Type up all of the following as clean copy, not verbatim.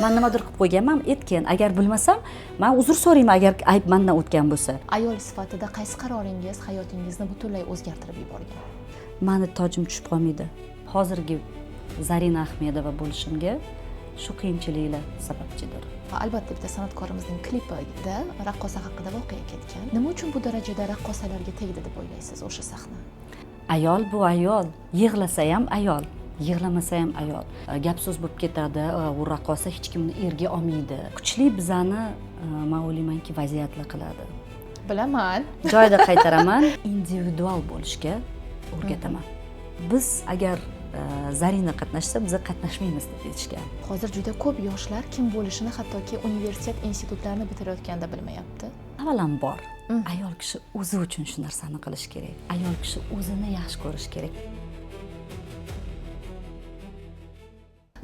man nimadir qilib qo'yganman, aytgan. Agar bilmasam, men uzr so'rayman agar ayb mendan o'tgan bo'lsa. Ayol sifatida qaysi qaroringiz hayotingizni butunlay o'zgartirib yuborgan? Meni tojim tushib qolmaydi. Hozirgi Zarina Ahmedova bo'lishimga shu qiyinchiliklar sababchidir. Albatta bitta san'atkorimizning klipida raqqosa haqida voqea ketgan. Nima uchun bu darajada raqqosalarga tegdi deb o'ylaysiz o'sha sahna? Ayol bu ayol, yig'lasa ham ayol, yig'lamasa ham ayol. Gap so'z bo'lib ketadi, u raqqosa hech kimni erga olmaydi. Kuchli bizani men o'ylaymanki vaziyatli qiladi. Bilaman. Joyida qaytaraman, individual bo'lishga o'rgataman. Biz agar Zarina qatnashsa, biz qatnashmaymiz deb aytishgan. Hozir juda ko'p yoshlar kim bo'lishini hattoki universitet institutlarini bitirayotganda bilmayapti. Avvalambor ayol kishi o'zi uchun shu narsani qilish kerak. Ayol kishi o'zini yaxshi ko'rish kerak.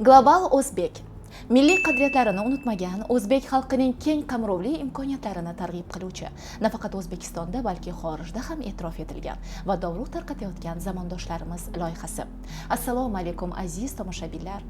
Global o'zbek milliy qadriyatlarini unutmagan, o'zbek xalqining keng qamrovli imkoniyatlarini targ'ib qiluvchi, nafaqat O'zbekistonda, balki xorijda ham e'tirof etilgan va dovruq tarqatayotgan zamondoshlarimiz loyihasi. Assalomu alaykum aziz tomoshabinlar,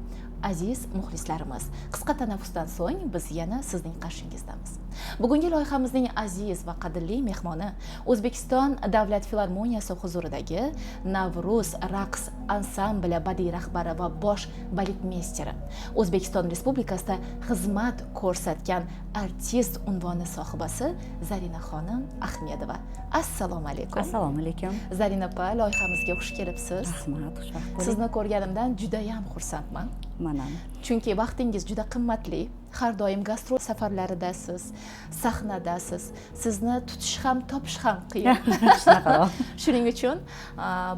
aziz muxlislarimiz. Qisqa tanaffusdan so'ng biz yana sizning qarshingizdamiz. Bugungi loyihamizning aziz va qadrli mehmoni O'zbekiston Davlat filarmoniyasi huzuridagi Navruz raqs ansambli badiiy rahbari va bosh baletmeysteri, O'zbekiston Respublikasida xizmat ko'rsatgan artist unvoni sohibasi Zarinaxonim Ahmedova. Assalomu alaykum. Assalomu alaykum. Zarina opa, loyihamizga xush kelibsiz. Rahmat, xushvaqt bo'ling. Sizni ko'rganimdan juda ham xursandman. Mana. Chunki vaqtingiz juda qimmatli. Har doim gastrol safarlaridasiz, sahnadasiz. Sizni tutish ham, topish ham qiyin. Shuning uchun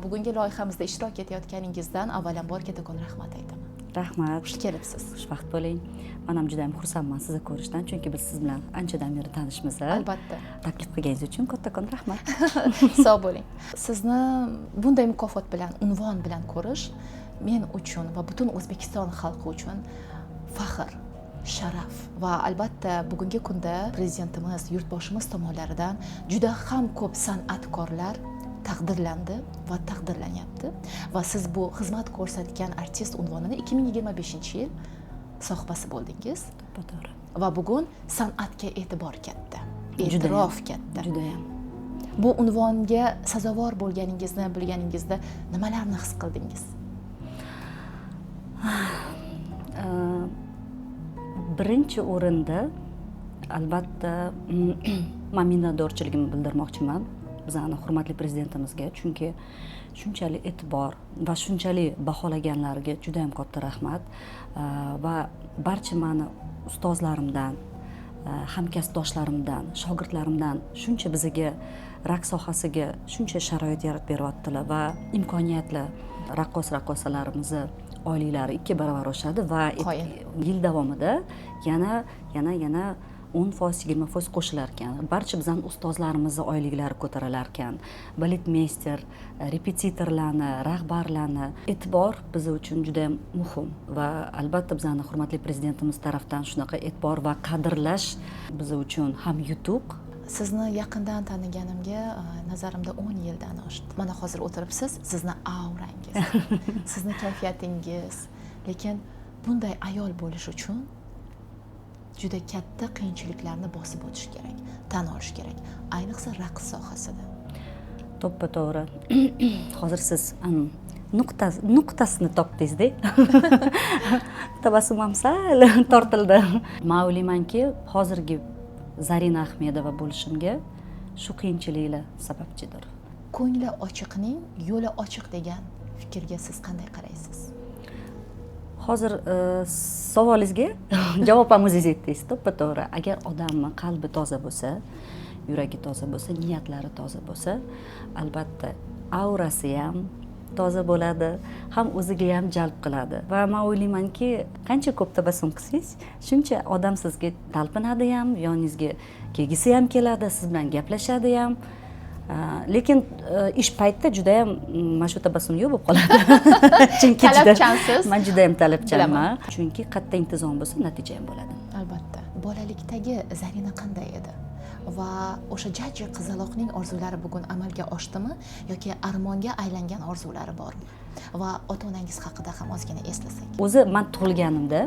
bugungi loyihamizda ishtirok etayotganingizdan avvalambor kattakon rahmat aytaman. Rahmat. Xush kelibsiz. Xushvaqt bo'ling. Men ham juda ham xursandman sizni ko'rishdan, chunki biz siz bilan anchadan beri tanishmiz. Albatta. Taklif qilganingiz uchun kattakon rahmat. Sog' bo'ling. Sizni bunday mukofot bilan, unvon bilan ko'rish men uchun va butun O'zbekiston xalqi uchun faxr, sharaf va albatta bugungi kunda prezidentimiz, yurtboshimiz tomonlaridan juda ham ko'p san'atkorlar taqdirlandi va taqdirlanyapti va siz bu xizmat ko'rsatgan artist unvonini 2025-yil sohibasi bo'ldingiz. To'g'ri. Va bugun san'atga e'tibor katta, e'tirof katta. Juda ham. Bu unvonga sazovor bo'lganingizni bilganingizda nimalarni his qildingiz? Birinchi o'rinda albatta men minnatdorchiligimni bildirmoqchiman bizning hurmatli prezidentimizga, chunki shunchalik e'tibor va shunchalik baholaganlarga juda ham katta rahmat va barcha meni ustozlarimdan, hamkasbdoshlarimdan, shogirdlarimdan shuncha bizga raqs sohasiga shuncha sharoit yaratib beryaptilar va imkoniyatli raqqosalarimizni oyliklari 2 barobar oshadi va yil davomida yana 10%, 20% qo'shilar ekan. Barcha bizning ustozlarimizning oyliklari ko'tarilar ekan. Baletmeyster, repetitorlarni, rahbarlarni e'tibor biz uchun juda ham muhim va albatta bizning hurmatli prezidentimiz tomonidan shunaqa e'tibor va qadrlash biz uchun ham yutuq. Sizni yaqindan taniganimga nazarimda 10 yildan oshdi. Mana hozir o'tiribsiz, sizni aurangiz, sizni kayfiyatingiz, lekin bunday ayol bo'lish uchun juda katta qiyinchiliklarni bosib o'tish kerak, tan olish kerak, ayniqsa raqs sohasida. To'ppa-to'g'ri. Hozir siz nuqtasini topdingiz-da. Tabassumim sal tortildi. Men o'ylaymanki, hozirgi Zarina Ahmedova bo'lishimga shu qiyinchiliklar sababchidir. Ko'ngli ochiqning yo'li ochiq degan fikrga siz qanday qaraysiz? Hozir savolingizga javob ham o'zingiz aytdingiz, to'ppa-to'g'ri. Agar odamning qalbi toza bo'lsa, yuragi toza bo'lsa, niyatlari toza bo'lsa, albatta aurasi ham toza bo'ladi, ham o'ziga ham jalb qiladi. Va men o'ylaymanki, qancha ko'p tabassum qilsangiz, shuncha odam sizga talpinadi ham, yoningizga kelgisi ham keladi, siz bilan gaplashadi ham. Lekin ish paytida juda ham mana shu tabassum yo'q bo'lib qoladi. Chunki talabchansiz. Men juda ham talabchanman. Chunki qattiq intizom bo'lsa, natija ham bo'ladi. Albatta. Bolalikdagi Zarina qanday edi? Va o'sha jajji qizaloqning orzulari bugun amalga oshdimi yoki armonga aylangan orzulari bormi? Va ota-onangiz haqida ham ozgina eslasak. O'zi men tug'ilganimda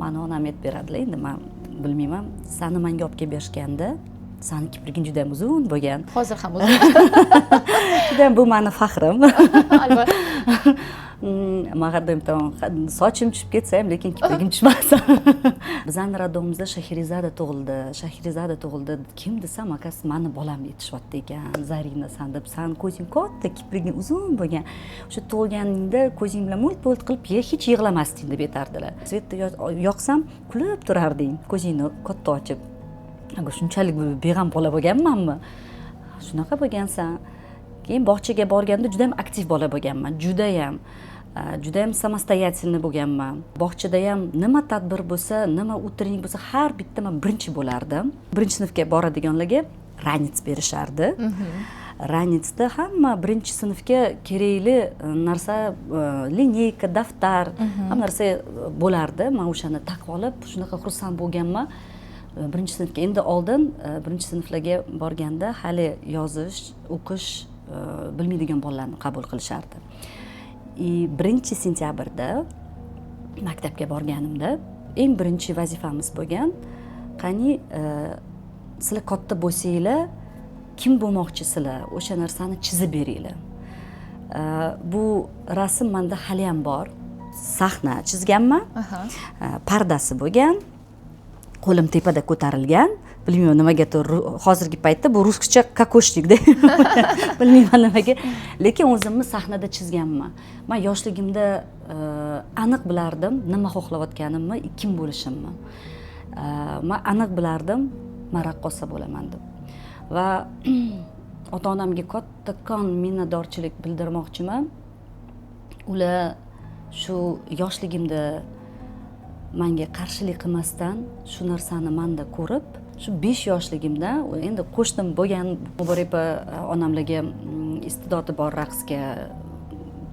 mani onam aytib beradilar, endi men bilmayman, sani menga olib kelib berishganda sani kipriging juda ham uzun bo'lgan. Hozir ham uzun. Juda ham bu meni faxrim. Albatta. Men har doim aytaman, sochim tushib ketsa ham, lekin kiprigim tushmasin. Bizning radomimizda Shahrizada tug'ildi. Kim desam, akasi meni bolam yetishyapti ekan. Zarina san deb, san ko'zing katta, kipriging uzun bo'lgan. O'sha tug'ilganingda ko'zing bilan mo'lt qilib, hech yig'lamasding deb aytardilar. Svetda yoqsam, kulib turarding, ko'zingni katta ochib. Shunchalik beg'am bola bo'lganmanmi? Shunaqa bo'lgansan. Keyin bog'chaga borganda juda ham aktiv bola bo'lganman, juda ham samostoятельный bo'lganman. Bog'chada ham nima tadbir bo'lsa, nima utrенник bo'lsa, har bitta men birinchi bo'lardim. Birinchi sinfga boradiganlarga ranits berishardi. Ranitsda hamma birinchi sinfga kerakli narsa, lineyka, daftar, hamma narsa bo'lardi. Men o'shani taqib olib, shunaqa xursand bo'lganman. Birinchi sinfga endi oldin birinchi sinflarga borganda hali yozish, o'qish bilmaydigan bolalarni qabul qilishardi. 1-sentyabrda maktabga borganimda eng birinchi vazifamiz bo'lgan, qani sizlar katta bo'lsanglar, kim bo'lmoqchisizlar, o'sha narsani chizib beringlar. Bu rasm menda hali ham bor. Sahna chizganman. Pardasi bo'lgan. Qo'lim tepada ko'tarilgan. Bilmayman nimaga, hozirgi paytda bu ruscha kokoshnikda. Bilmayman nimaga, lekin o'zimni sahnada chizganman. Men yoshligimda aniq bilardim nima xohlayotganimni, kim bo'lishimni. Men aniq bilardim, men raqqosa bo'laman deb. Va ota-onamga kattakon minnatdorchilik bildirmoqchiman. Ular shu yoshligimda menga qarshilik qilmasdan shu narsani menda ko'rib, shu 5 yoshligimda endi qo'shnim bo'lgan Muborepa onamlarga iste'dodi bor raqsga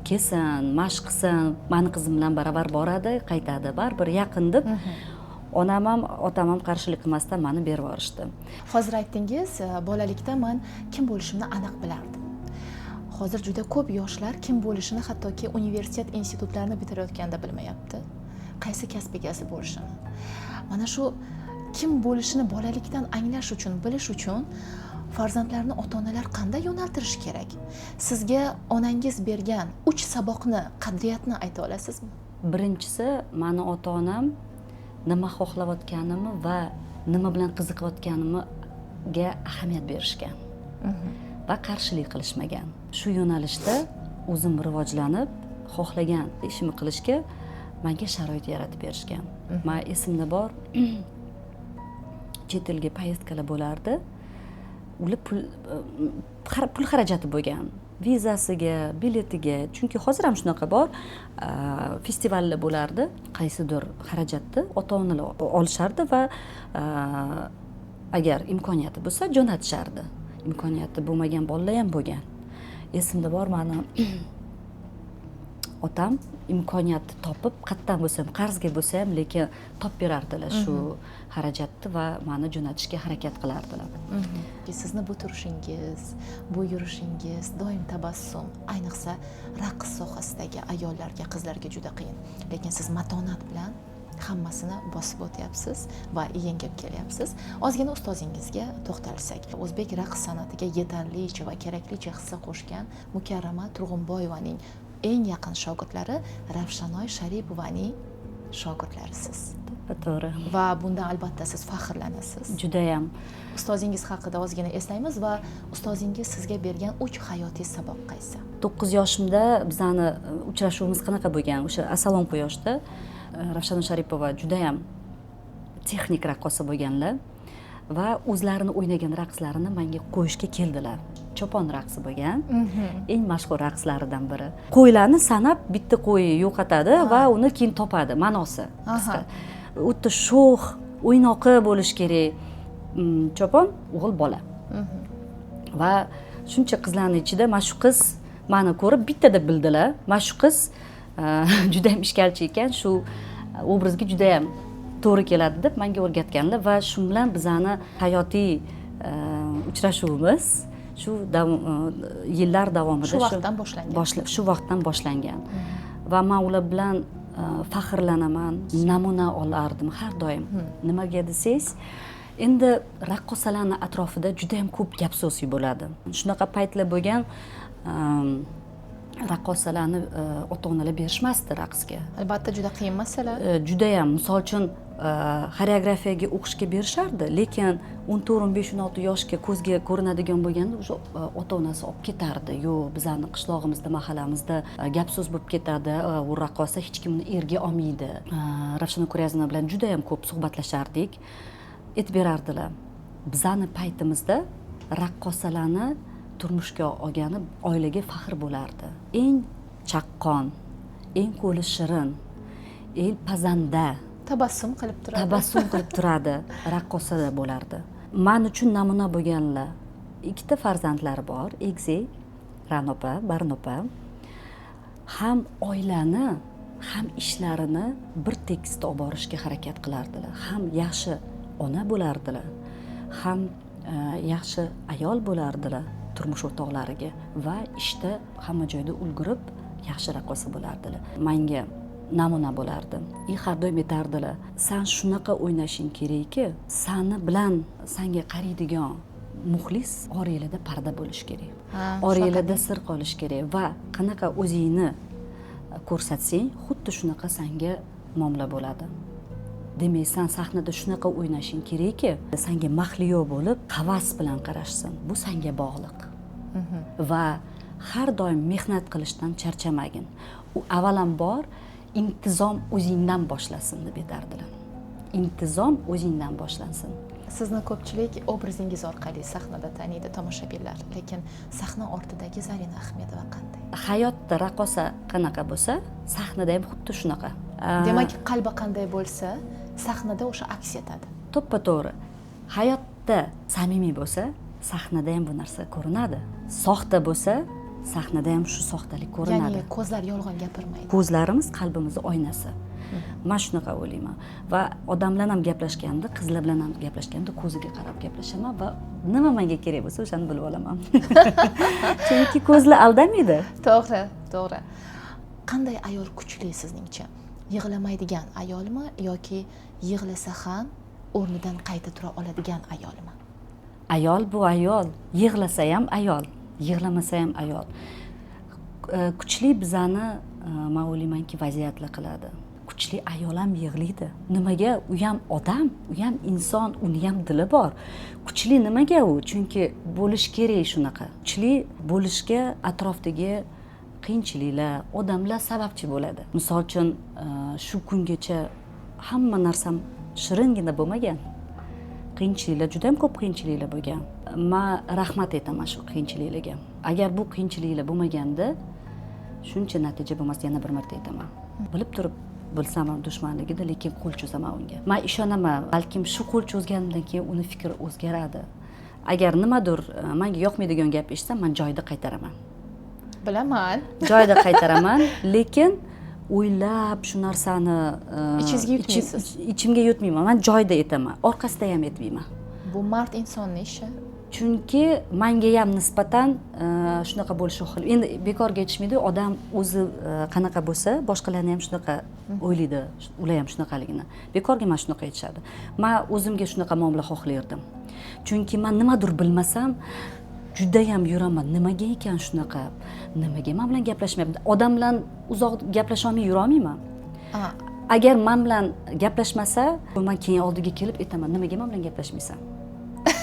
kelsin, mashq qilsin, meni qizim bilan baravar boradi, qaytadi, baribir yaqin deb onam ham otam ham qarshilik qilmasdan meni berib yuborishdi. Hozir aytdingiz, bolalikda men kim bo'lishimni aniq bilardim. Hozir juda ko'p yoshlar kim bo'lishini hattoki universitet institutlarini bitirayotganda bilmayapti. Qaysi kasb egasi bo'lishini. Mana shu kim bo'lishini bolalikdan anglash uchun, bilish uchun farzandlarni ota-onalar qanday yo'naltirish kerak? Sizga onangiz bergan 3 saboqni, qadriyatni ayta olasizmi? Birinchisi, meni ota-onam nima xohlayotganimni va nima bilan qiziqayotganimga ahamiyat berishgan. Va qarshilik qilishmagan. Shu yo'nalishda o'zim rivojlanib, xohlagan ishimni qilishga menga sharoit yaratib berishgan. Men esimda bor, chet elga poyezdkalar bo'lardi. Ular pul xarajati bo'lgan. Vizasiga, biletiga, chunki hozir ham shunaqa bor, festivallar bo'lardi, qaysidir xarajatni ota-onalar olishardi va agar imkoniyati bo'lsa jo'natishardi. Imkoniyati bo'lmagan bolalar ham bo'lgan. Esimda bor, meni otam imkoniyatni topib, qayerdan bo'lsa ham, qarzga bo'lsa ham, lekin topib berardilar shu xarajatni va meni jo'natishga harakat qilardilar. Sizni bu turishingiz, bu yurishingiz, doim tabassum, ayniqsa raqs sohasidagi ayollarga, qizlarga juda qiyin. Lekin siz matonat bilan hammasini bosib o'tyapsiz va yengib kelyapsiz. Ozgina ustozingizga to'xtalsak, o'zbek raqs san'atiga yetarlicha va keraklicha hissa qo'shgan Mukarrama Turg'unboyevaning eng yaqin shogirdlari Ravshanoy Sharipovaning shogirdlarisiz. To'g'ri. Va bundan albatta siz faxrlanasiz. Juda ham. Ustozingiz haqida ozgina eslaymiz va ustozingiz sizga bergan 3 hayotiy saboq qaysi? 9 yoshimda bizani uchrashuvimiz qanaqa bo'lgan? O'sha Asalom quyoshda Ravshanoy Sharipova juda ham texnik raqqosa bo'lganlar va o'zlarini o'ynagan raqslarini menga qo'yishga keldilar. Chopon raqsi bo'lgan. Eng mashhur raqslaridan biri. Qo'ylarni sanab bitta qo'y yo'qotadi va uni keyin topadi, ma'nosi. O'ta sho'x, o'ynoqi bo'lish kerak. Chopon o'g'il bola. Va shuncha qizlarning ichida mana shu qiz meni ko'rib bitta deb bildilar. Mana shu qiz juda ham ishkalchi ekan, shu obrazga juda ham to'g'ri keladi deb menga o'rgatganlar va shu bilan bizani hayotiy uchrashuvimiz shu yillar davomida shu vaqtdan boshlangan. Shu vaqtdan boshlangan. Va men ular bilan faxrlanaman, namuna olardim har doim. Nimaga desangiz, endi raqqosalarning atrofida juda ham ko'p gap so'z bo'ladi. Shunaqa paytlar bo'lgan, raqqosalarni ota-onalar berishmasdi raqsga. Albatta juda qiyin masala. Juda ham, misol uchun xoreografiyaga o'qishga berishardi, lekin 14-15-16 yoshga ko'zga ko'rinadigan bo'lganda o'sha ota-onasi olib ketardi. Yo'q, bizning qishlog'imizda, mahallamizda gap so'z bo'lib ketadi, u raqqosa hech kimni erga olmaydi. Ravshana Kuryazina bilan juda ham ko'p suhbatlashardik. Aytib berardilar. Bizning paytimizda raqqosalarni turmushga olgani oilaga faxr bo'lardi. Eng chaqqon, eng qo'li shirin, eng pazanda, Tabassum qilib turadi. Tabassum qilib turadi, raqqosada bo'lardi. Men uchun namuna bo'lganlar. Ikkita farzandlari bor, Egzi, Ranopa, Barnopa. Ham oilani, ham ishlarini bir tekisda olib borishga harakat qilardilar. Ham yaxshi ona bo'lardilar, ham yaxshi ayol bo'lardilar turmush o'rtoqlariga va ishda hamma joyda ulgurib yaxshi raqqosa bo'lardilar. Menga namuna bo'lardi. Har doim aytardilar, sen shunaqa o'ynashing kerakki, seni bilan senga qaraydigan muxlis oranglarda parda bo'lishi kerak. Oranglarda sir qolish kerak va qanaqa o'zingni ko'rsatsang, xuddi shunaqa senga muomala bo'ladi. Demak, sen sahnada shunaqa o'ynashing kerakki, senga mahliyo bo'lib, havas bilan qarashsin. Bu senga bog'liq. Va har doim mehnat qilishdan charchamagin. U avvalambor intizom o'zingdan boshlasin deb aytardilar. Intizom o'zingdan boshlansin. Sizni ko'pchilik obrazingiz orqali sahnada taniydi tomoshabinlar, lekin sahna ortidagi Zarina Ahmedova qanday? Hayotda raqqosa qanaqa bo'lsa, sahnada ham xuddi shunaqa. Demak, qalbi qanday bo'lsa, sahnada o'sha aks etadi. To'ppa-to'g'ri. Hayotda samimiy bo'lsa, sahnada ham bu narsa ko'rinadi. Soxta bo'lsa, sahnada ham shu soxtalik ko'rinadi. Ya'ni ko'zlar yolg'on gapirmaydi. Ko'zlarimiz qalbimizning oynasi. Men shunaqa o'ylayman. Va odamlar ham gaplashganda, qizlar bilan ham gaplashganda ko'ziga qarab gaplashaman va nima menga kerak bo'lsa o'shani bilib olaman. Chunki ko'zlar aldamaydi. To'g'ri, to'g'ri. Qanday ayol kuchli sizningcha? Yig'lamaydigan ayolmi yoki yig'lasa ham o'rnidan qayta tura oladigan ayolmi? Ayol bu ayol, yig'lasa ham ayol, yig'lamasa ham ayol. Kuchli bizani men o'ylaymanki vaziyatlar qiladi. Kuchli ayol ham yig'laydi. Nimaga? U ham odam, u ham inson, uni ham dili bor. Kuchli nimaga u? Chunki bo'lish kerak shunaqa. Kuchli bo'lishga atrofdagi qiyinchiliklar, odamlar sababchi bo'ladi. Misol uchun shu kungacha hamma narsam shiringina bo'lmagan. Qiyinchiliklar, juda ham ko'p qiyinchiliklar bo'lgan. Men rahmat aytaman shu qiyinchiliklarga. Agar bu qiyinchiliklar bo'lmaganda, shuncha natija bo'lmas, yana bir marta aytaman. Bilib turib bilsam ham dushmanligida, lekin qo'l cho'zaman unga. Men ishonaman, balkim shu qo'l cho'zganimdan keyin uni fikri o'zgaradi. Agar nimadir menga yoqmaydigan gap eshitsam, men joyida qaytaraman. Bilaman. Joyida qaytaraman, lekin o'ylab shu narsani ichingizga yutmaysiz. Ichimga yutmayman. Men joyida aytaman, orqasida ham aytmayman. Bu mard insonning ishi. Chunki menga ham nisbatan shunaqa bo'lishi xil. Endi bekorga aytishmaydi, odam o'zi qanaqa bo'lsa, boshqalarni ham shunaqa o'ylaydi, ular ham shunaqaligini. Bekorga men shunaqa aytishadi. Men o'zimga shunaqa muomala xohlardim. Chunki men nimadir bilmasam, juda ham yuraman. Nimaga ekan shunaqa? Nimaga men bilan gaplashmayapti? Odam bilan uzoq gaplasha olmay yura olmayman. Agar men bilan gaplashmasa, men keyin oldiga kelib aytaman, nimaga men bilan gaplashmaysan?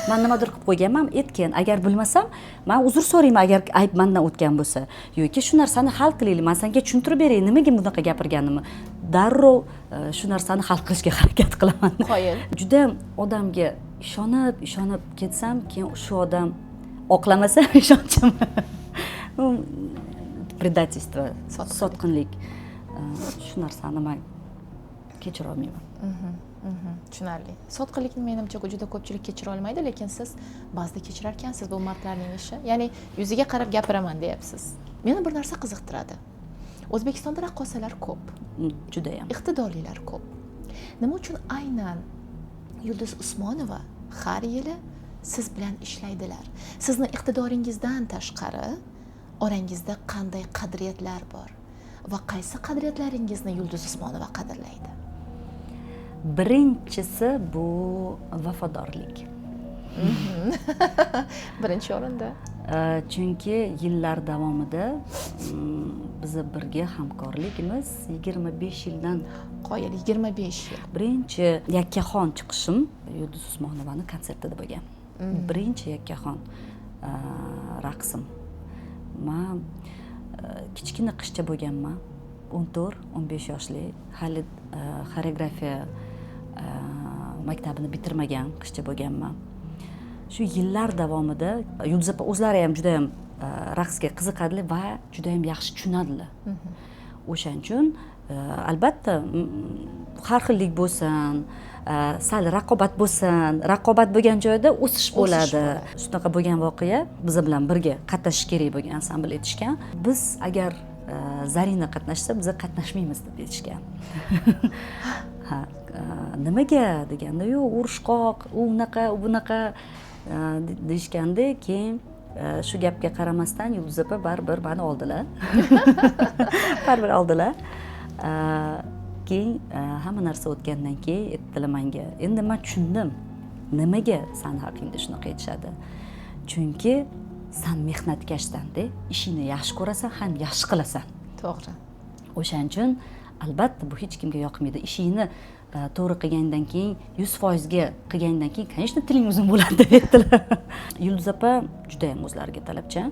Men nimadir qilib qo'yganman, aytgan. Agar bilmasam, men uzr so'rayman agar ayb mendan o'tgan bo'lsa. Yoki shu narsani hal qilaylik, men senga tushuntirib beray, nimaga bunaqa gapirganimni. Darrov shu narsani hal qilishga harakat qilaman. Qoyil. Juda ham odamga ishonib ketsam, keyin shu odam oqlamasa ishonchim. Предательство, sotqinlik. Shu narsani men kechira olmayman. Tushunarli. Sotqinlikni menimcha juda ko'pchilik kechira olmaydi, lekin siz ba'zida kechirar ekansiz, bu mardlarning ishi. Ya'ni yuziga qarab gapiraman deyapsiz. Meni bir narsa qiziqtiradi. O'zbekistonda raqqosalar ko'p. Juda ham. Iqtidorlilar ko'p. Nima uchun aynan Yulduz Usmonova har yili siz bilan ishlaydilar? Sizni iqtidoringizdan tashqari orangizda qanday qadriyatlar bor? va qaysi qadriyatlaringizni Yulduz Usmonova qadrlaydi? Birinchisi bu vafodorlik. Birinchi o'rinda. Chunki yillar davomida bizni birga hamkorligimiz 25 yildan Qoyil 25 yil. birinchi yakkaxon chiqishim Yulduz Usmonovani konsertida bo'lgan. Birinchi yakkaxon raqsim. Men kichkina qizcha bo'lganman. 14-15 yoshli, hali xoreografiya maktabini bitirmagan qizcha bo'lganman. Shu yillar davomida Yulduz opa o'zlari ham juda ham raqsga qiziqadilar va juda ham yaxshi tushunadilar. O'shaning uchun albatta har xillik bo'lsin, sal raqobat bo'lsin, raqobat bo'lgan joyda o'sish bo'ladi. Shunaqa bo'lgan voqea biz bilan birga qatnashish kerak bo'lgan ansambl aytishgan. Biz agar Zarina qatnashsa, biz qatnashmaymiz deb aytishgan. Nimaga deganda, yo'q, urushqoq, u unaqa, u bunaqa deyishganda, keyin shu gapga qaramasdan Yulduz opa baribir meni oldilar. Baribir oldilar. Keyin hamma narsa o'tgandan keyin aytdilar menga, endi men tushundim, nimaga san haqingda shunaqa aytishadi. Chunki sen mehnatkashsan-da, ishingni yaxshi ko'rasan, ham yaxshi qilasan. To'g'ri. O'shaning uchun albatta bu hech kimga yoqmaydi. Ishingni to'g'ri qilgandan keyin 100% ga qilgandan keyin, конечно, tiling uzun bo'ladi deb aytdilar. Yulduz opa juda ham o'zlariga talabchan.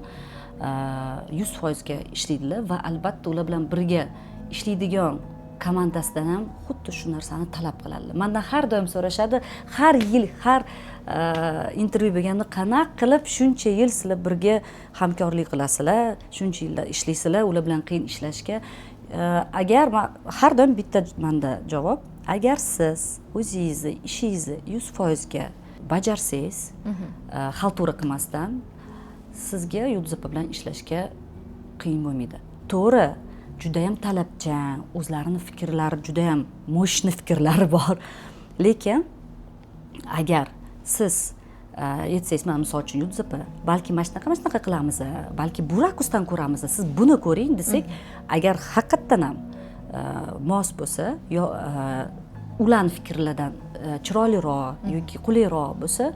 100% ga ishlaydilar va albatta ular bilan birga ishlaydigan komandasidan ham xuddi shu narsani talab qiladilar. Mendan har doim so'rashadi, har yil, har intervyu bo'lganda qanaqa qilib shuncha yil sizlar birga hamkorlik qilasizlar, shuncha yillar ishlaysizlar, ular bilan qiyin ishlashga. Agar har doim bitta menda javob, agar siz o'zingizni ishingizni 100% ga bajarsangiz, xaltura qilmasdan, sizga Yulduz opa bilan ishlashga qiyin bo'lmaydi. To'g'ri, juda ham talabchan, o'zlarining fikrlari juda ham mo'shni fikrlari bor. Lekin agar siz aytsangiz, men misol uchun Yulduz opa, balki mana shunaqa qilamiz, balki bu rakursdan ko'ramiz, siz buni ko'ring desak, agar haqiqatdan ham mos bo'lsa, yo ularning fikrlaridan chiroyliroq yoki qulayroq bo'lsa,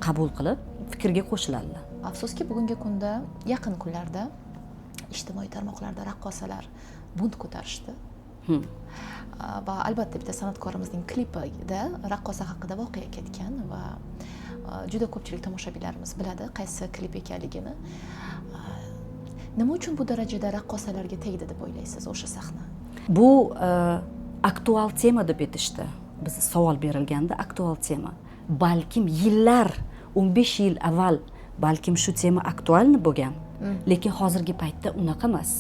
qabul qilib fikrga qo'shiladilar. Afsuski, bugungi kunda, yaqin kunlarda ijtimoiy tarmoqlarda raqqosalar bunt ko'tarishdi. Va albatta bitta san'atkorimizning klipida raqqosa haqida voqea ketgan va juda ko'pchilik tomoshabinlarimiz biladi qaysi klip ekanligini. Nima uchun bu darajada raqqosalarga tegdi deb o'ylaysiz o'sha sahna? Bu aktual tema deb aytishdi. Bizga savol berilganda aktual tema. Balkim yillar, 15 yil avval balkim shu tema aktualni bo'lgan. Lekin hozirgi paytda unaqa emas.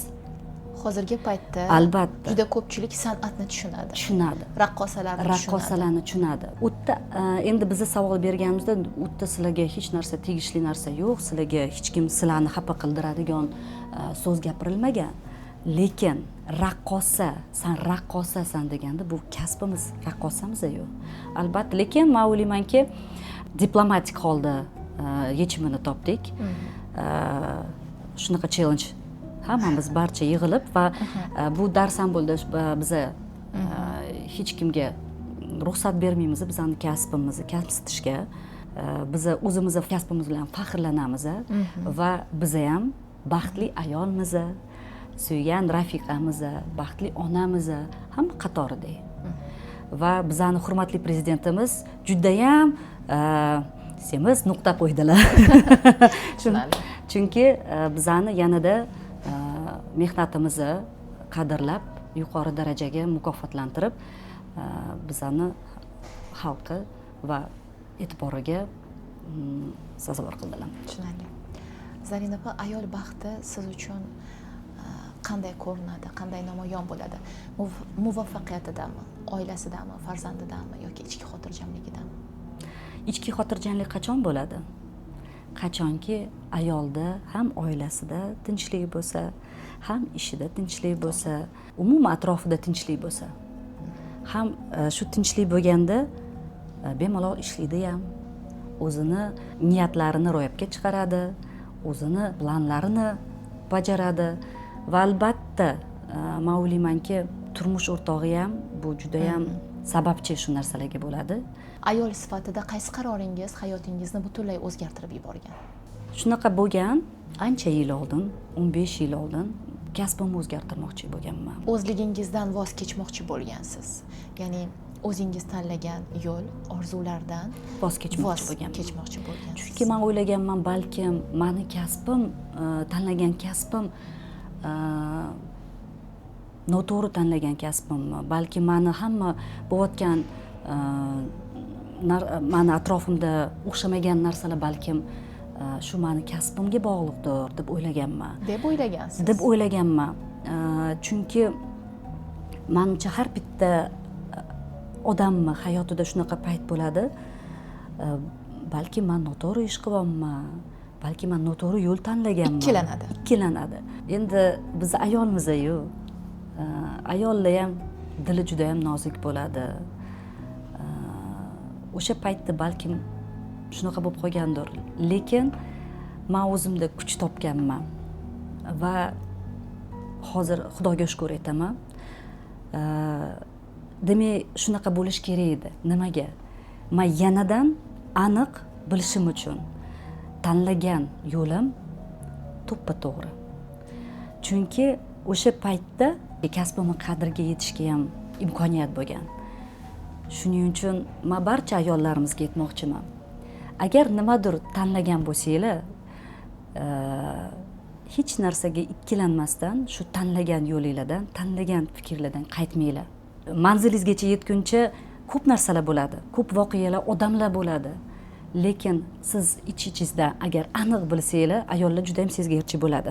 Hozirgi paytda albatta juda ko'pchilik san'atni tushunadi. Tushunadi. Raqqosalarni tushunadi. O'tda endi bizga savol berganimizda, o'tda sizlarga hech narsa tegishli narsa yo'q, sizlarga hech kim sizlarni xafa qildiradigan so'z gapirilmagan. Lekin raqqosa, san raqqosasan deganda bu kasbimiz, raqqosamiz-ku. Albatta, lekin men o'ylaymanki, diplomatik holda yechimini topdik. Shunaqa challenge hammamiz barcha yig'ilib va bu dars ham bo'ldi. Biza hech kimga ruxsat bermaymiz, bizning kasbimiz, kamsitishga. Biz o'zimizni kasbimiz bilan faxrlanamiz va biz ham baxtli ayolmiz, suygan rafiqamiz, baxtli onamiz, hamma qatorida. Va bizning hurmatli prezidentimiz juda ham semiz nuqta qo'ydilar. Chunki bizani yanada mehnatimizni qadrlab, yuqori darajaga mukofotlantirib, bizani xalqi va e'tiboriga sazovor qildilar. Tushunarli. Zarina opa, ayol baxti siz uchun qanday ko'rinadi, qanday namoyon bo'ladi? Muvaffaqiyatidami, oilasidami, farzandidami yoki ichki xotirjamligidami? Ichki xotirjamlik qachon bo'ladi? Qachonki ayolda ham oilasida tinchlik bo'lsa, ham ishida tinchlik bo'lsa, umuman atrofida tinchlik bo'lsa. Ham shu tinchlik bo'lganda bemalol ishlaydi ham, o'zini niyatlarini ro'yobga chiqaradi, o'zini planlarini bajaradi va albatta man o'ylaymanki turmush o'rtog'i ham bu juda ham sababchi shu narsalarga bo'ladi. Ayol sifatida qaysi qaroringiz hayotingizni butunlay o'zgartirib yuborgan? Shunaqa bo'lgan, ancha yil oldin, 15 yil oldin kasbimni o'zgartirmoqchi bo'lganman. O'zligingizdan voz kechmoqchi bo'lgansiz. Ya'ni o'zingiz tanlagan yo'l, orzulardan voz kechmoqchi bo'lgansiz. Chunki men o'ylaganman, balkim meni kasbim, tanlagan kasbim noto'g'ri tanlagan kasbimmi? Balki meni hamma bo'layotgan meni atrofimda o'xshamagan narsalar balkim shu meni kasbimga bog'liqdir deb o'ylaganman. Deb o'ylaganman. Chunki menimcha har bitta odamni hayotida shunaqa payt bo'ladi. Balki men noto'g'ri ish qilyapman, balki men noto'g'ri yo'l tanlaganman. Ikkilanadi. Endi biz ayolmiz-ku. Ayollar ham dili juda ham nozik bo'ladi. O'sha paytda balkim shunaqa bo'lib qolgandir. Lekin men o'zimda kuch topganman va hozir Xudoga shukr etaman. Demak, shunaqa bo'lish kerak edi. Nimaga? Men yanadan aniq bilishim uchun tanlagan yo'lim to'ppa-to'g'ri. Chunki o'sha paytda kasbimni qadriga yetishga ham imkoniyat bo'lgan. Shuning uchun men barcha ayollarimizga aytmoqchiman. Agar nimadir tanlagan bo'lsanglar, hech narsaga ikkilanmasdan shu tanlagan yo'lingizdan, tanlagan fikrlardan qaytmanglar. Manzilingizgacha yetguncha ko'p narsalar bo'ladi, ko'p voqealar, odamlar bo'ladi. Lekin siz ich-ichingizda agar aniq bilsanglar, ayollar juda ham sezgirchi bo'ladi.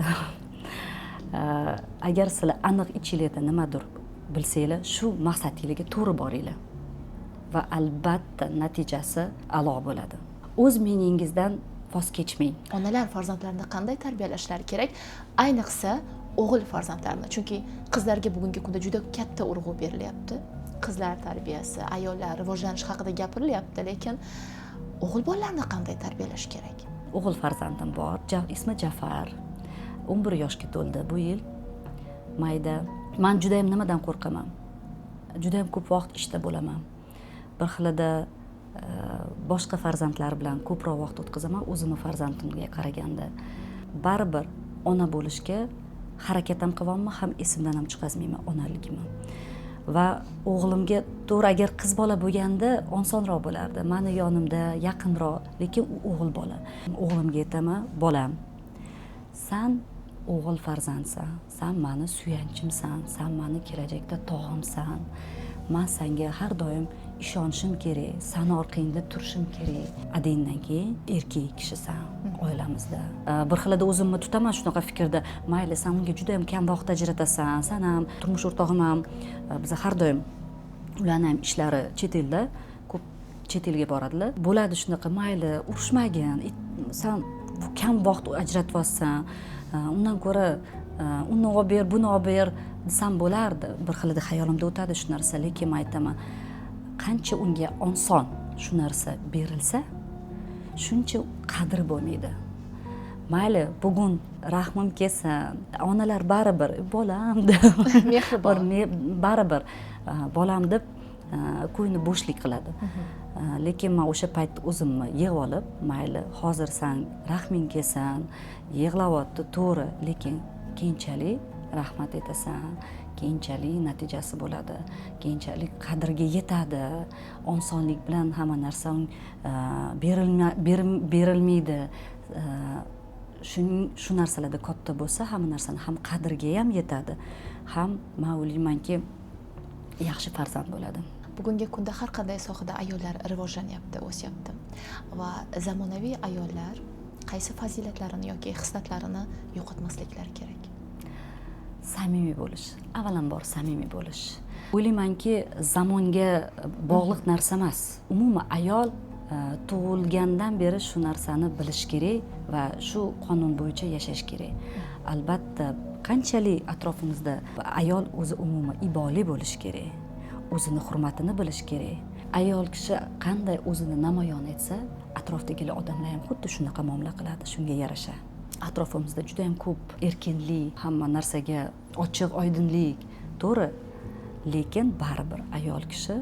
Agar sizlar aniq ichingizda nimadir bilsanglar, shu maqsadingizga to'g'ri boringlar va albatta natijasi a'lo bo'ladi. O'z meningizdan voz kechmang. Onalar farzandlarini qanday tarbiyalashlari kerak? Ayniqsa o'g'il farzandlarni. Chunki qizlarga bugungi kunda juda katta urg'u berilyapti. Qizlar tarbiyasi, ayollar rivojlanishi haqida gapirilyapti, lekin o'g'il bolalarni qanday tarbiyalash kerak? O'g'il farzandim bor, ismi Jafar. 11 yoshga to'ldi bu yil. Mayda. Men juda ham nimadan qo'rqaman? Juda ham ko'p vaqt ishda bo'laman. Bir xilida boshqa farzandlar bilan ko'proq vaqt o'tkazaman o'zimni farzandimga qaraganda. Baribir ona bo'lishga harakat ham qilyapman, ham esimdan ham chiqazmayman onaligimni. Va o'g'limga to'g'ri agar qiz bola bo'lganda osonroq bo'lardi. Meni yonimda yaqinroq, lekin u o'g'il bola. O'g'limga aytaman, bolam, sen o'g'il farzandsan, sen meni suyanchimsan, sen meni kelajakda tog'imsan. Men senga har doim ishonishim kerak, sen orqangda turishim kerak. Adindan keyin erkak kishisan oilamizda. Bir xilda o'zimni tutaman shunaqa fikrda, mayli sen unga juda ham kam vaqt ajratasan, sen ham turmush o'rtog'im ham biz har doim ularni ham ishlari chet elda, ko'p chet elga boradilar. Bo'ladi shunaqa, mayli urushmagin, sen kam vaqt ajratyapsan. Undan ko'ra uni olib ber, buni olib ber desam bo'lardi. Bir xilda xayolimda o'tadi shu narsa, lekin men aytaman, qancha unga oson shu narsa berilsa, shuncha qadri bo'lmaydi. Mayli, bugun rahmim kelsin, onalar baribir bolam deb mehribon, baribir bolam deb ko'ngli bo'shlik qiladi. Lekin men o'sha payt o'zimni yig'ib olib, mayli, hozir sen rahming kelsin, yig'layapti, to'g'ri, lekin keyinchalik rahmat aytasan, keyinchalik natijasi bo'ladi, keyinchalik qadriga yetadi. Osonlik bilan hamma narsa berilmaydi. Shu narsalarda katta bo'lsa, hamma narsani ham qadriga ham yetadi, ham men o'ylaymanki yaxshi farzand bo'ladi. Bugungi kunda har qanday sohada ayollar rivojlanyapti, o'syapti va zamonaviy ayollar qaysi fazilatlarini yoki xislatlarini yo'qotmasliklari kerak? Samimiy bo'lish, avvalambor samimiy bo'lish. O'ylaymanki, zamonga bog'liq narsa emas. Umuman ayol tug'ilgandan beri shu narsani bilish kerak va shu qonun bo'yicha yashash kerak. Albatta, qanchalik atrofimizda ayol o'zi umuman iboli bo'lishi kerak. O'zini hurmatini bilish kerak. Ayol kishi qanday o'zini namoyon etsa, atrofdagilar odamlar ham xuddi shunaqa muomala qiladi, shunga yarasha. atrofimizda juda ham ko'p erkinlik, hamma narsaga ochiq oydinlik, to'g'ri, lekin baribir ayol kishi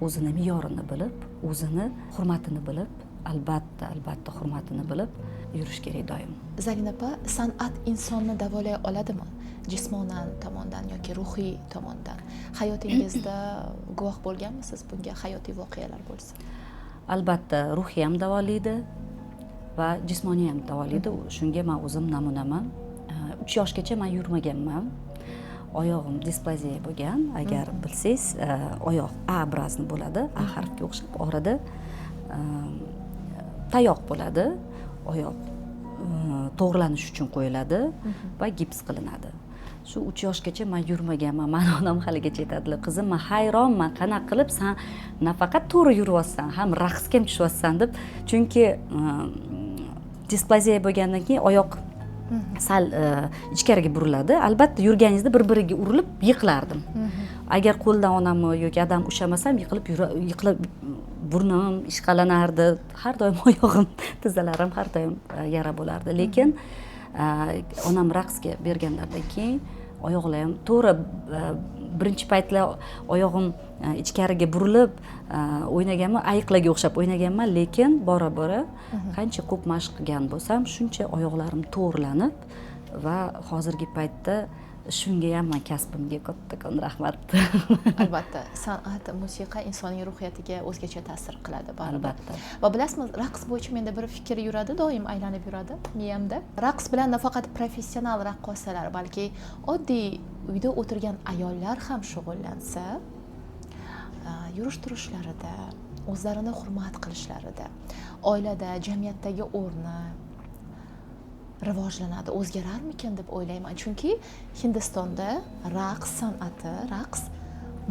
o'zini me'yorini bilib, o'zini hurmatini bilib, albatta hurmatini bilib yurish kerak doim. Zarina opa, san'at insonni davolay oladimi? Jismonan tomondan yoki ruhiy tomondan. Hayotingizda guvoh bo'lganmisiz bunga, hayotiy voqealar bo'lsa? Albatta, ruhiy ham davolaydi va jismoniy ham davolaydi. Shunga men o'zim namunaman. 3 yoshgacha men yurmaganman. Oyog'im displaziya bo'lgan. Agar bilsangiz, oyoq A obrazli bo'ladi, A harfga o'xshab, orada tayoq bo'ladi. Oyoq to'g'rilanish uchun qo'yiladi va gips qilinadi. Shu 3 yoshgacha men yurmaganman. Meni onam haligacha aytadilar, qizim, men hayronman, qanaqa qilib sen nafaqat to'g'ri yuryapsan, ham raqsga ham tushyapsan deb. Chunki displaziya bo'lgandan keyin oyoq sal ichkariga buriladi. Albatta yurganingizda bir-biriga urilib yiqilardim. Agar qo'ldan onamni yoki adam ushlamasam yiqilib burnim ishqalanardi. Har doim oyog'im, tizzalarim har doim yara bo'lardi. Lekin onam raqsga berganlardan keyin oyoqlarim to'g'ri birinchi paytlar oyog'im ichkariga burilib o'ynaganman, ayiqlarga o'xshab o'ynaganman, lekin bora-bora qancha ko'p mashq qilgan bo'lsam, shuncha oyoqlarim to'g'rilanib va hozirgi paytda shunga ham men kasbimga kattakon rahmat. Albatta, san'at, musiqa insonning ruhiyatiga o'zgacha ta'sir qiladi baribir. Albatta. Va bilasizmi, raqs bo'yicha menda bir fikr yuradi, doim aylanib yuradi miyamda. Raqs bilan nafaqat professional raqqosalar, balki oddiy uyda o'tirgan ayollar ham shug'ullansa, yurish-turishlarida, o'zlarini hurmat qilishlarida, oilada, jamiyatdagi o'rni rivojlanadi, o'zgararmikin deb o'ylayman. Chunki Hindistonda raqs san'ati, raqs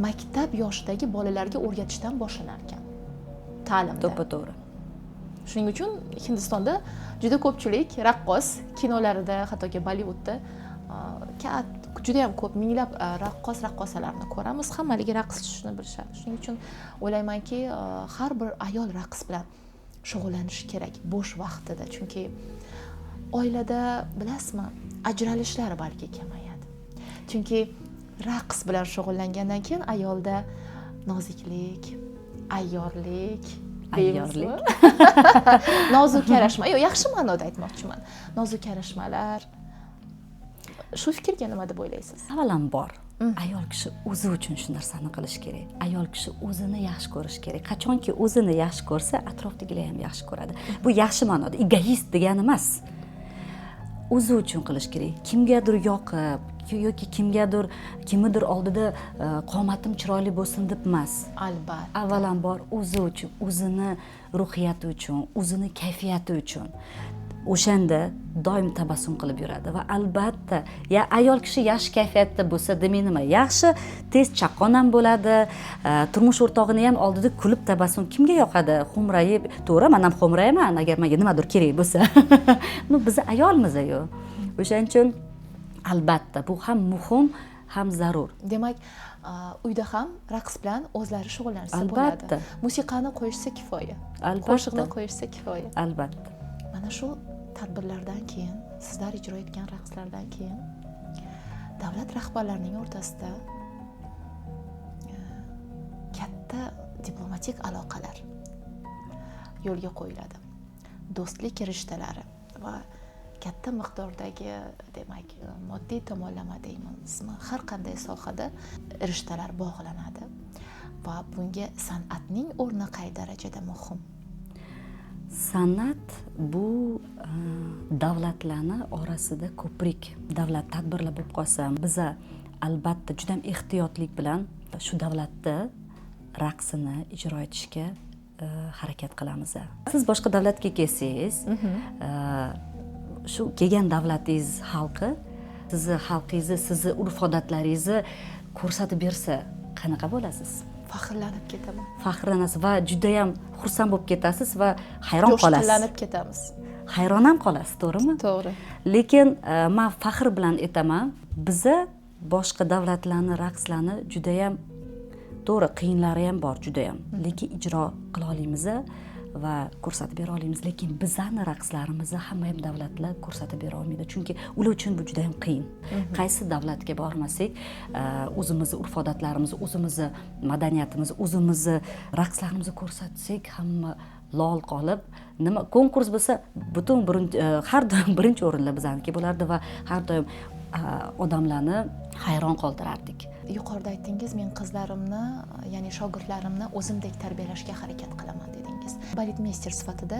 maktab yoshidagi bolalarga o'rgatishdan boshlanar ekan. Ta'limda. To'g'ri. Shuning uchun Hindistonda juda ko'pchilik raqqos kinolarida, hattoki Bollivudda juda ham ko'p minglab raqqosalarni ko'ramiz. Hammaligi raqs tushishni bilishadi. Shuning uchun o'ylaymanki, har bir ayol raqs bilan shug'ullanishi kerak bo'sh vaqtida. Chunki oilada bilasizmi, ajralishlar balki kamayadi. Chunki raqs bilan shug'ullangandan keyin ayolda noziklik, ayyorlik, nozik yarashma, yo'q, yaxshi ma'noda aytmoqchiman. Nozik yarashmalar. Shu fikrga nima deb o'ylaysiz? Avvalambor, ayol kishi o'zi uchun shu narsani qilish kerak. Ayol kishi o'zini yaxshi ko'rish kerak. Qachonki o'zini yaxshi ko'rsa, atrofdagilar ham yaxshi ko'radi. Bu yaxshi ma'noda, egoist degani emas. O'zi uchun qilish kerak. Kimgadir yoqib yoki kimnidir oldida qomatim chiroyli bo'lsin deb emas. Albatta. Avvalambor o'zi uchun, o'zini ruhiyati uchun, o'zini kayfiyati uchun. O'shanda doim tabassum qilib yuradi va albatta, ayol kishi yaxshi kayfiyatda bo'lsa, demak nima? Yaxshi, tez chaqqon ham bo'ladi. Turmush o'rtog'ini ham oldida kulib tabassum kimga yoqadi? Xo'mrayib, to'g'ri, men ham xo'mrayman agar menga nimadir kerak bo'lsa. Biz ayolmiz-ku. O'shaning uchun albatta bu ham muhim, ham zarur. Demak, uyda ham raqs bilan o'zlari shug'ullansa bo'ladi. Albatta. Musiqani qo'yishsa kifoya. Albatta. Qo'shiqni qo'yishsa kifoya. Albatta. Mana shu tadbirlardan keyin, sizlar ijro etgan raqslardan keyin davlat rahbarlarining o'rtasida katta diplomatik aloqalar yo'lga qo'yiladi. Do'stlik rishtalari va katta miqdordagi, demak, moddiy tomonlama deymizmi, har qanday sohada rishtalar bog'lanadi va bunga san'atning o'rni qay darajada muhim? San'at bu davlatlarni orasida ko'prik. Davlat tadbirlar bo'lib qolsa, biz albatta juda ham ehtiyotlik bilan shu davlatda raqsini ijro etishga harakat qilamiz. Siz boshqa davlatga kelsangiz, shu kelgan davlatingiz xalqi sizni xalqingizni, sizni urf-odatlaringizni ko'rsatib bersa, qanaqa bo'lasiz? Faxrlanib ketaman. Faxrlanasiz va juda ham xursand bo'lib ketasiz va hayron qolasiz. Jo'shqinlanib ketamiz. Hayron ham qolasiz, to'g'rimi? To'g'ri. Lekin men faxr bilan aytaman, biza boshqa davlatlarning raqslarni juda ham to'g'ri qiyinlari ham bor, juda ham. Lekin ijro qila olamiz va ko'rsatib bera olamiz, lekin bizani raqslarimizni hamma ham davlatlar ko'rsatib bera olmaydi, chunki ular uchun bu juda ham qiyin. Qaysi davlatga bormasak, o'zimizni urf odatlarimizni, o'zimizni madaniyatimizni, o'zimizni raqslarimizni ko'rsatsak, hamma lol qolib, nima konkurs bo'lsa, butun har doim birinchi o'rinlar bizaniki bo'lardi va har doim odamlarni hayron qoldirardik. Yuqorida aytdingiz, men qizlarimni, ya'ni shogirdlarimni o'zimdek tarbiyalashga harakat qilaman dedingiz. Baletmeyster sifatida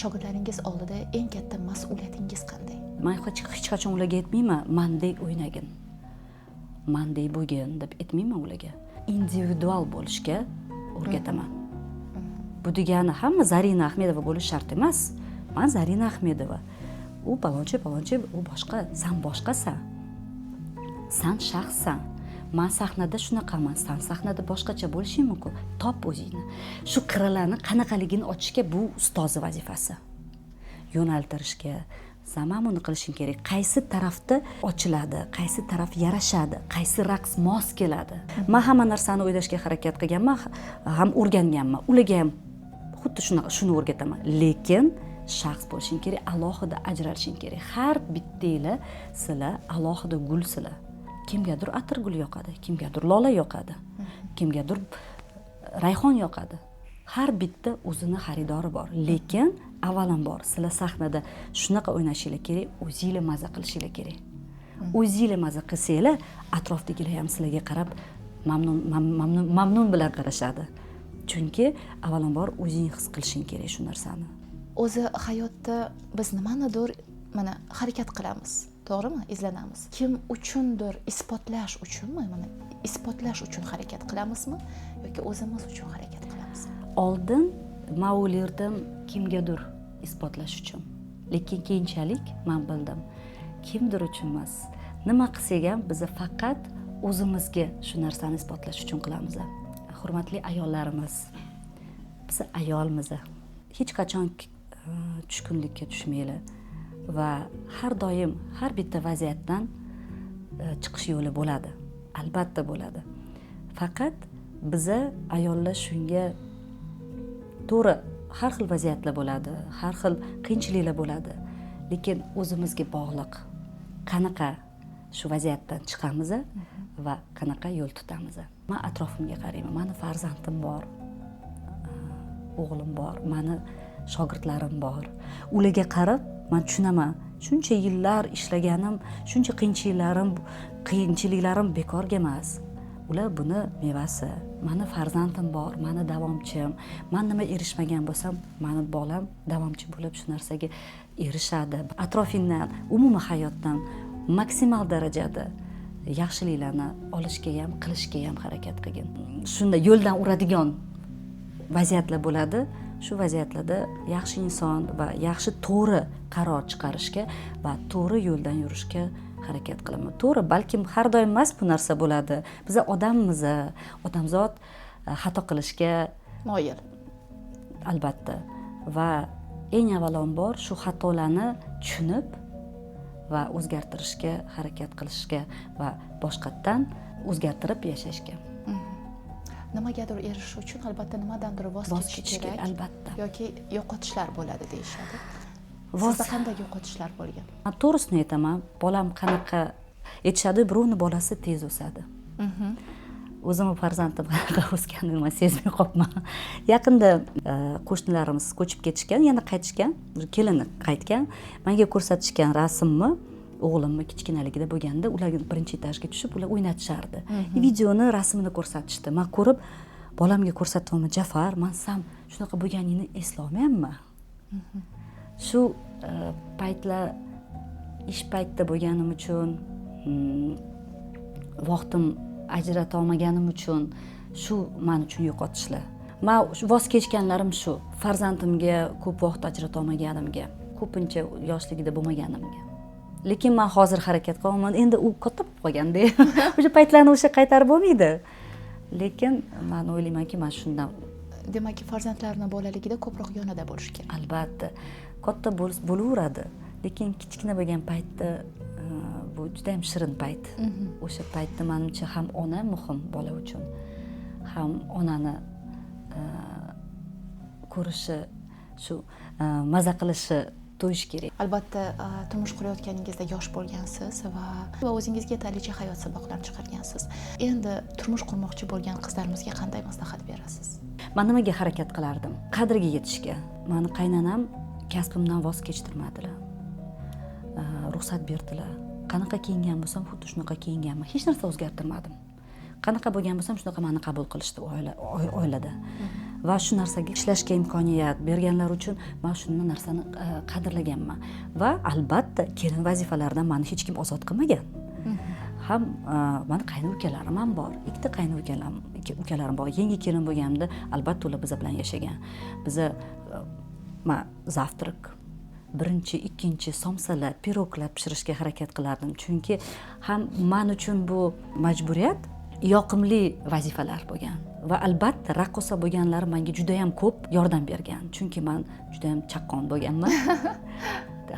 shogirdlaringiz oldida eng katta mas'uliyatingiz qanday? Men hech qachon ularga aytmayman, mendek o'ynagin, mendek bo'lgin deb aytmayman ularga. Individual bo'lishga o'rgataman. Bu degani hamma Zarina Ahmedova bo'lish shart emas. Men Zarina Ahmedova. U palonchi, u boshqa, sen boshqasan. Sen shaxssan. Men sahnada shunaqaman, sen sahnada boshqacha bo'lishing mumkin. Top o'zingni. Shu qirralarni qanaqaligini ochishga bu ustozning vazifasi. Yo'naltirishga, sen mana buni qilishing kerak. Qaysi tarafda ochiladi, qaysi taraf yarashadi, qaysi raqs mos keladi. Men hamma narsani o'ylashga harakat qilganman, ham o'rganganman. Ularga ham xuddi shuni o'rgataman. Lekin shaxs bo'lishing kerak, alohida ajralishing kerak. Har bittanglar sizlar alohida gulsizlar. Kimgadir atirgul yoqadi, kimgadir lola yoqadi, kimgadir rayhon yoqadi. Har bitta o'zini xaridori bor, lekin avvalambor sizlar sahnada shunaqa o'ynashinglar kerak, o'zingizlar maza qilishinglar kerak. O'zingizlar maza qilsanglar, atrofdagilar ham sizlarga qarab mamnun bilan qarashadi. Chunki avvalambor o'zing his qilishing kerak shu narsani. O'zi hayotda biz nimanidir mana harakat qilamiz, to'g'rimi? Izlanamiz. Kim uchundir isbotlash uchunmi? Mana isbotlash uchun harakat qilamizmi yoki o'zimiz uchun harakat qilamizmi? Oldin men o'ylardim kimgadir isbotlash uchun. Lekin keyinchalik men bildim, kimdir uchun emas. Nima qilsak ham biz faqat o'zimizga shu narsani isbotlash uchun qilamiz. Hurmatli ayollarimiz, biz ayolmiz. Hech qachon tushkunlikka tushmanglar va har doim har bitta vaziyatdan chiqish yo'li bo'ladi. Albatta bo'ladi. Faqat biza ayollar shunga to'g'ri har xil vaziyatlar bo'ladi, har xil qiyinchiliklar bo'ladi. Lekin o'zimizga bog'liq. Qanaqa shu vaziyatdan chiqamiz va qanaqa yo'l tutamiz. Men atrofimga qarayman. Meni farzandim bor, o'g'lim bor, meni shogirdlarim bor. Ularga qarab men tushunaman. Shuncha yillar ishlaganim, shuncha qiyinchiliklarim bekorga emas. Ular buni mevasi. Meni farzandim bor, meni davomchim. Men nima erishmagan bo'lsam, meni bolam davomchi bo'lib shu narsaga erishadi. Atrofingdan, umuman hayotdan maksimal darajada yaxshiliklarni olishga ham, qilishga ham harakat qilgin. Shunda yo'ldan uradigan vaziyatlar bo'ladi. Shu vaziyatlarda yaxshi inson va yaxshi to'g'ri qaror chiqarishga va to'g'ri yo'ldan yurishga harakat qilaman. To'g'ri, balkim har doim emas bu narsa bo'ladi. Biz odammiz, odamzod xato qilishga moyil. Albatta. Va eng avvalambor shu xatolarni tushunib va o'zgartirishga harakat qilishga va boshqatdan o'zgartirib yashashga. Nimagadir erishish uchun albatta nimadandir voz kechish kerak, albatta. Yoki yo'qotishlar bo'ladi deyishadi. Sizda qanday yo'qotishlar bo'lgan? Men to'g'risini aytaman, bolam qanaqa aytishadi, birovni bolasi tez o'sadi. O'zim farzandim qanaqa o'sganini men sezmay qolibman. Yaqinda qo'shnilarimiz ko'chib ketishgan, yana qaytishgan, kelini qaytgan. Menga ko'rsatishgan rasmni o'g'limni kichkinaligida bo'lganda ular birinchi etajga tushib, ular o'ynatishardi. Videoni, rasmini ko'rsatishdi. Men ko'rib, bolamga ko'rsatdim, Jafar, men ham shunaqa bo'lganingni eslolmayman. Shu paytlar ish paytida bo'lganim uchun, vaqtim ajrata olmaganim uchun shu men uchun yo'qotishlar. Men voz kechganlarim shu, farzandimga ko'p vaqt ajrata olmaganimga, ko'pincha yoshligida bo'lmaganimga. Lekin men hozir harakat qilaman. Endi u katta bo'lib qolganda, o'sha paytlarni o'sha qaytarib bo'lmaydi. Lekin men o'ylaymanki, men shundan, demak, farzandlarni bolaligida ko'proq yonida bo'lish kerak. Albatta. Katta bo'laveradi. Lekin kichkina bo'lgan paytda bu juda ham shirin payt. O'sha paytda menimcha ham ona muhim bola uchun. Ham onani ko'rishi shu maza qilishi to'yish kerak. Albatta, turmush qurayotganingizda yosh bo'lgansiz va o'zingizga yetarlicha hayot saboqlarini chiqargansiz. Endi turmush qurmoqchi bo'lgan qizlarimizga qanday maslahat berasiz? Men nimaga harakat qilardim? Qadriga yetishga. Meni qaynonam kasbimdan voz kechtirmadilar. Ruxsat berdilar. Qanaqa kiyingan bo'lsam, xuddi shunaqa kiyinganman. Hech narsa o'zgartirmadim. Qanaqa bo'lgan bo'lsam, shunaqa meni qabul qilishdi oilada. Va shu narsaga ishlashga imkoniyat berganlar uchun men shu narsani qadrlaganman. Va albatta, kelin vazifalaridan meni hech kim ozod qilmagan. Ham meni qayni ukalarim ham bor. Ikkita qayni ukalarim bor. Yangi kelin bo'lganimda albatta ular biz bilan yashagan. Biza men zavtrak birinchi, ikkinchi somsalar, piroglar pishirishga harakat qilardim. Chunki ham men uchun bu majburiyat, yoqimli vazifalar bo'lgan. Va albatta raqqosa bo'lganlari menga juda ham ko'p yordam bergan. Chunki men juda ham chaqqon bo'lganman.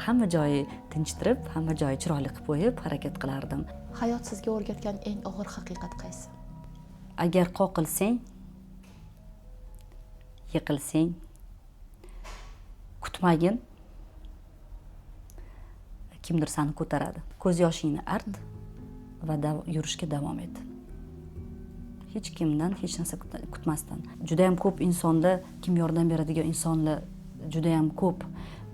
Hamma joyi tinchtirib, hamma joyi chiroyli qilib qo'yib harakat qilardim. Hayot sizga o'rgatgan eng og'ir haqiqat qaysi? Agar qoqilsang, yiqilsang, kutmagin, kimdir seni ko'taradi. Ko'z yoshingni art va yurishga davom et. Hech kimdan hech narsa kutmasdan. Juda ham ko'p insonda kim yordam beradigan insonlar juda ham ko'p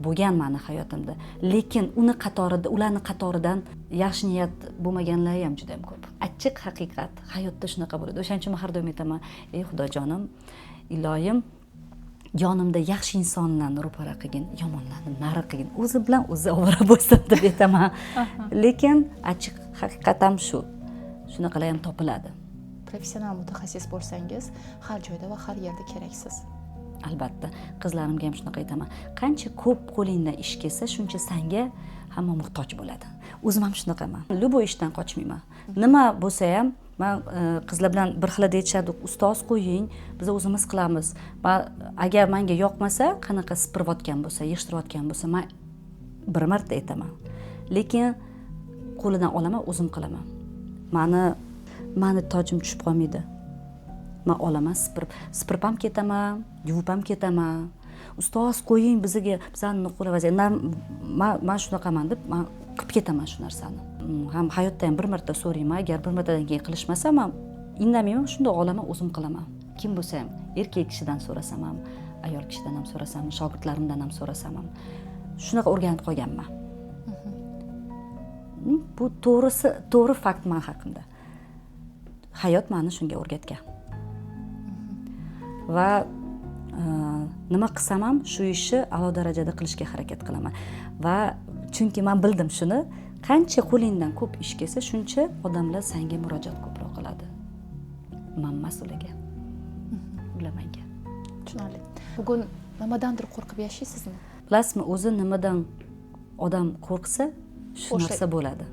bo'lgan meni hayotimda. Lekin ularning qatoridan yaxshi niyat bo'lmaganlar ham juda ham ko'p. Achchiq haqiqat hayotda shunaqa bo'ladi. O'shaning uchun har doim aytaman, ey Xudojonim, iloyim, yonimda yaxshi insonlarni ro'para qilgin, yomonlarni nari qilgin. O'zi bilan o'zi ovora bo'lsin deb aytaman. Lekin achchiq haqiqat ham shu. Shunaqalar ham topiladi. Professional mutaxassis bo'lsangiz, har joyda va har yerda keraksiz. Albatta, qizlarimga ham shunaqa aytaman. Qancha ko'p qo'lingdan ish kelsa, shuncha senga hamma muhtoj bo'ladi. O'zim ham shunaqaman. Luboy ishdan qochmayman. Nima bo'lsa ham, men qizlar bilan bir xil deyishadi, ustoz qo'ying, biz o'zimiz qilamiz. Agar menga yoqmasa, qanaqa sipirayotgan bo'lsa, yig'ishtirayotgan bo'lsa, men bir marta aytaman. Lekin qo'lidan olaman, o'zim qilaman. Meni tojim tushib qolmaydi. Men olaman, sipirib ham ketaman, yuvib ham ketaman. Ustoz qo'ying bizga, bizning qo'li vaziyat. Men shunaqaman deb men qilib ketaman shu narsani. Ham hayotda ham bir marta so'rayman, agar bir martadan keyin qilishmasa, men indamayman, shunda olaman, o'zim qilaman. Kim bo'lsa ham, erkak kishidan so'rasam ham, ayol kishidan ham so'rasam, shogirdlarimdan ham so'rasam ham, shunaqa o'rganib qolganman. Bu to'g'ri fakt men haqimda. Hayot meni shunga o'rgatgan. Va nima qilsam ham shu ishni a'lo darajada qilishga harakat qilaman. Va chunki men bildim shuni, qancha qo'lingdan ko'p ish kelsa, shuncha odamlar senga murojaat ko'proq qiladi. Men mas'ulaga. Ulamanga. Tushunarli. Bugun nimadandir qo'rqib yashaysizmi? Bilasizmi, o'zi nimadan odam qo'rqsa, shu narsa bo'ladi.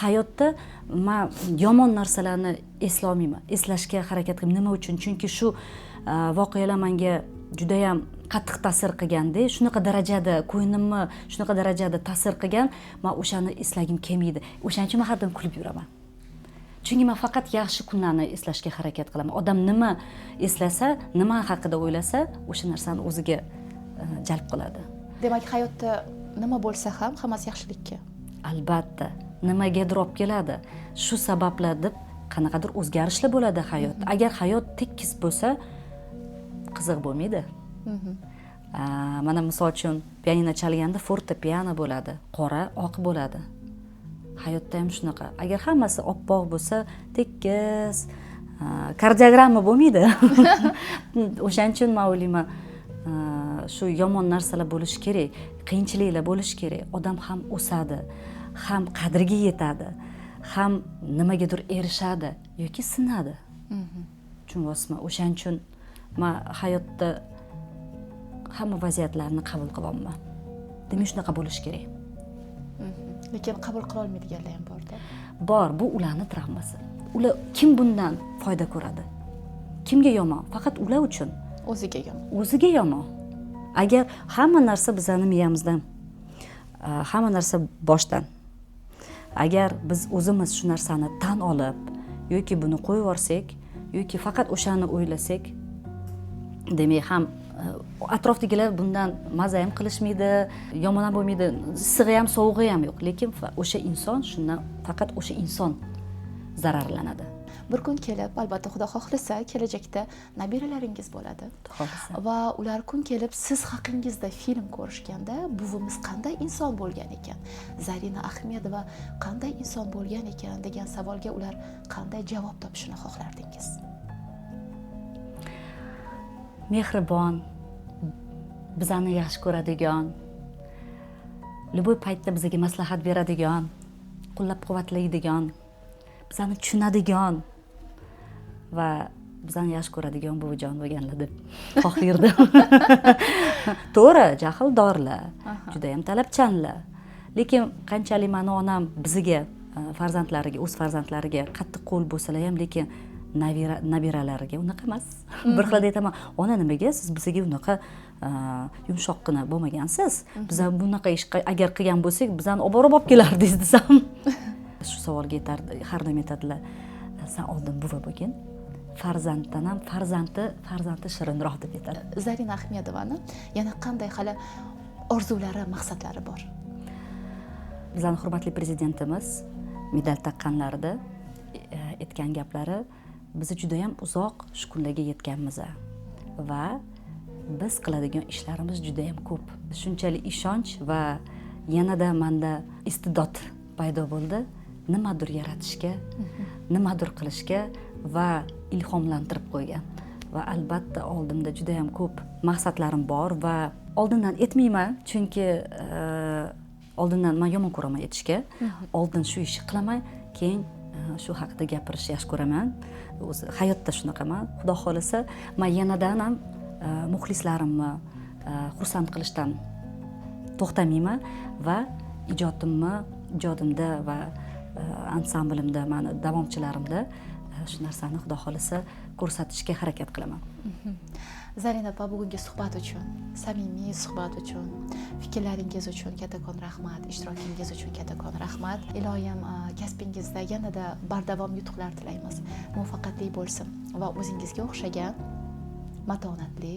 Hayotda men yomon narsalarni eslolmayman. Eslashga harakat qilaman. Nima uchun? Chunki shu voqealar menga juda ham qattiq ta'sir qilganda, shunaqa darajada ko'nglimni shunaqa darajada ta'sir qilgan, men o'shani eslagim kelmaydi. O'shaning uchun men har doim kulib yuraman. Chunki men faqat yaxshi kunlarni eslashga harakat qilaman. Odam nima eslasa, nima haqida o'ylasa, o'sha narsani o'ziga jalb qiladi. Demak, hayotda nima bo'lsa ham hammasi yaxshilikka. Albatta, nimagadir olib keladi. Shu sabablar deb qanaqadir o'zgarishlar bo'ladi hayot. Agar hayot tekis bo'lsa, qiziq bo'lmaydi. Mana misol uchun pianino chalganda fortepiano bo'ladi, qora, oq bo'ladi. Hayotda ham shunaqa. Agar hammasi oppoq bo'lsa, tekis, kardiogramma bo'lmaydi. O'shaning uchun men o'ylayman, shu yomon narsalar bo'lishi kerak, qiyinchiliklar bo'lishi kerak. Odam ham o'sadi, ham qadriga yetadi, ham nimagadir erishadi yoki sinadi. Tushunyapsizmi? O'shaning uchun men hayotda hamma vaziyatlarni qabul qilaman. Demak, shunaqa bo'lishi kerak. Lekin qabul qila olmaydiganlar ham bor-da. Bor, bu ularning travmasi. Ular kim bundan foyda ko'radi? Kimga yomon? Faqat ular uchun. O'ziga yomon. O'ziga yomon. Agar hamma narsa bizning miyamizdan, hamma narsa boshdan. Agar biz o'zimiz shu narsani tan olib yoki buni qo'yib yuborsak, yoki faqat o'shani o'ylasak, demak ham atrofdagilar bundan maza ham qilishmaydi, yomon ham bo'lmaydi, issig'i ham sovug'i ham yo'q, lekin o'sha inson shundan faqat o'sha inson zararlanadi. Bir kun kelib, albatta Xudo xohlasa, kelajakda nabiralaringiz bo'ladi. Xohlasa. Va ular kun kelib siz haqingizda film ko'rishganda, buvimiz qanday inson bo'lgan ekan, Zarina Ahmedova qanday inson bo'lgan ekan degan savolga ular qanday javob topishini xohlardingiz? Mehribon, bizani yaxshi ko'radigan, любой paytda bizga maslahat beradigan, qo'llab-quvvatlaydigan, bizani tushunadigan va bizani yaxshi ko'radigan buvijon bo'lganlar deb xohlardim. To'g'ri, jahldorlar, juda ham talabchanlar. Lekin qanchalik mani onam bizga farzandlariga, o'z farzandlariga qattiq qo'l bo'lsalar ham, lekin nabiralariga unaqa emas. Bir xil aytaman, ona nimaga siz bizga unaqa yumshoqqina bo'lmagansiz? Biz bunaqa ish agar qilgan bo'lsak, bizani olib borib kelardingiz desam. Shu savolga har doim aytadilar, sen oldin buvi bo'lgin, farzanddan ham farzandi shirinroq deb aytadi. Zarina Ahmedovani yana qanday hali orzulari, maqsadlari bor? Bizning hurmatli prezidentimiz medal taqqanlarida aytgan gaplari, biz juda ham uzoq shu kunlarga yetganmiz va biz qiladigan ishlarimiz juda ham ko'p. Shunchalik ishonch va yanada menda istidod paydo bo'ldi. Nimadir yaratishga, nimadir qilishga va ilhomlantirib qo'ygan. Va albatta oldimda juda ham ko'p maqsadlarim bor va oldindan aytmayman, chunki oldindan men yomon ko'raman aytishga. Oldin shu ishni qilaman, keyin shu haqida gapirishni yaxshi ko'raman. O'zi hayotda shunaqaman. Xudo xolasa, men yanadan ham muxlislarimni xursand qilishdan to'xtamayman va ijodimda va ansamblimda, mani davomchilarimda shu narsani Xudo xolasa ko'rsatishga harakat qilaman. Zarina opa, bugungi suhbat uchun, samimiy suhbat uchun, fikrlaringiz uchun kattakon rahmat, ishtirokingiz uchun kattakon rahmat. Iloyim kasbingizda yanada bardavom yutuqlar tilaymiz. Muvaffaqiyatli bo'lsin va o'zingizga o'xshagan matonatli,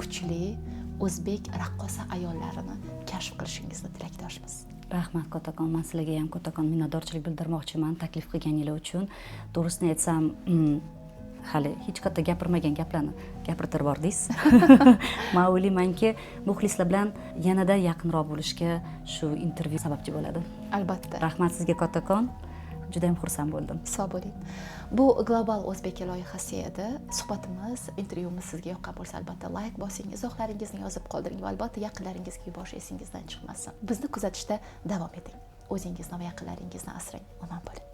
kuchli o'zbek raqqosa ayollarini kashf qilishingizni tilakdoshmiz. Rahmat kattakon, men sizlarga ham kattakon minnatdorchilik bildirmoqchiman taklif qilganingiz uchun. To'g'risini aytsam, hali hech qayerda gapirmagan gaplarni gapirtirib bordingiz. Men o'ylaymanki, muxlislar bilan yanada yaqinroq bo'lishga shu intervyu sababchi bo'ladi. Albatta. Rahmat sizga kattakon. Juda ham xursand bo'ldim. Sog' bo'ling. Bu Global O'zbek loyihasi edi. Suhbatimiz, intervyumiz sizga yoqqan bo'lsa, albatta like bosing, izohlaringizni yozib qoldiring va albatta yaqinlaringizga yuborish esingizdan chiqmasin. Bizni kuzatishda davom eting. O'zingizni va yaqinlaringizni asrang. Omon bo'ling.